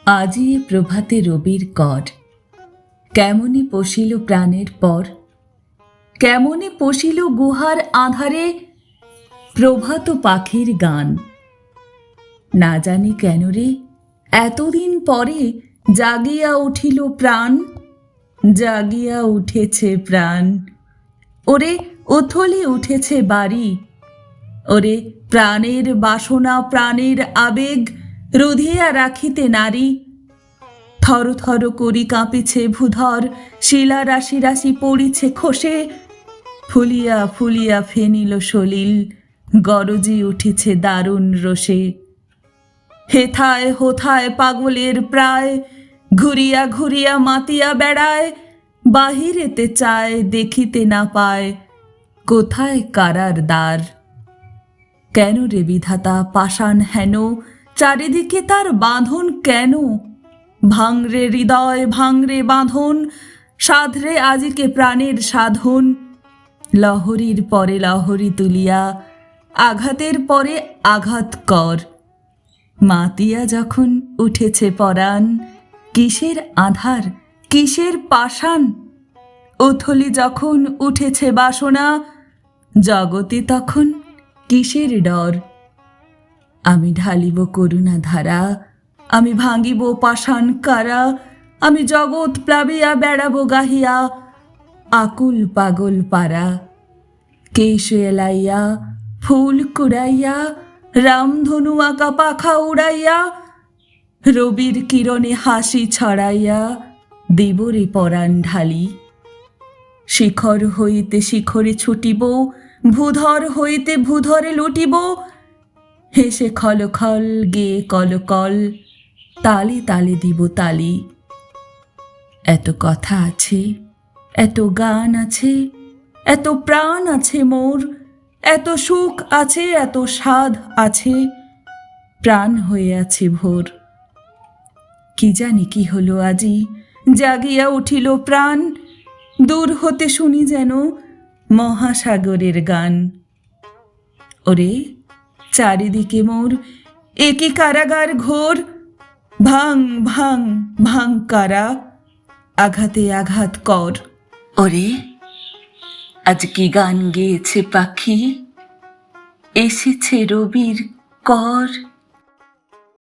আজি এ প্রভাতে রবির কর, কেমনি পশিল প্রাণের পর, কেমনি পশিল গুহার আধারে প্রভাত পাখির গান। না জানি কেন রে এতদিন পরে জাগিয়া উঠিল প্রাণ, জাগিয়া উঠেছে প্রাণ। ওরে উথলি উঠেছে বাড়ি, ওরে প্রাণের বাসনা প্রাণের আবেগ রুধিয়া রাখিতে নারী। থর থর করি কাঁপিছে ভূধর, শিলা রাশি রাশি পড়িছে খসে, ফুলিয়া ফুলিয়া ফেনিল সলিল, গরজি উঠেছে দারুণ রোষে। হেথায় হোথায় পাগলের প্রায়, ঘুরিয়া ঘুরিয়া মাতিয়া বেড়ায়, বাহিরেতে চায় দেখিতে না পায়, কোথায় কারার দ্বার। কেন রে বিধাতা পাষাণ হেন, চারিদিকে তার বাঁধন কেন? ভাঙরে হৃদয় ভাঙরে বাঁধন, সাধরে আজিকে প্রাণের সাধন। লহরীর পরে লহরী তুলিয়া, আঘাতের পরে আঘাত কর। মাতিয়া যখন উঠেছে পরাণ, কিসের আধার কিসের পাষাণ। উথলি যখন উঠেছে বাসনা, জগতে তখন কিসের ডর। আমি ঢালিব করুণা ধারা, আমি ভাঙিব পাষাণ কারা, আমি জগৎ প্লাবিয়া বেড়াবো গাহিয়া, আকুল পাগল পারা। কেশ এলাইয়া ফুল কুড়াইয়া, রামধনু আঁকা পাখা উড়াইয়া, রবির কিরণে হাসি ছড়াইয়া, দেবরে পরাণ ঢালি। শিখর হইতে শিখরে ছুটিব, ভূধর হইতে ভূধরে লুটিব, হেসে খলখল গেয়ে কলকল, তালে তালে দিব তালি। এত কথা আছে, এত গান আছে, এত প্রাণ আছে মোর, এত সুখ আছে এত স্বাদ আছে, প্রাণ হয়ে আছে ভোর। কি জানি কি হলো আজি, জাগিয়া উঠিল প্রাণ, দূর হতে শুনি যেন মহাসাগরের গান। ওরে চারিদিকে মোর একই কারাগার ঘোর, ভাঙ ভাঙ ভাঙ কারা, আঘাতে আঘাত কর। ওরে আজ কি গান গেয়েছে পাখি, এসেছে রবির কর।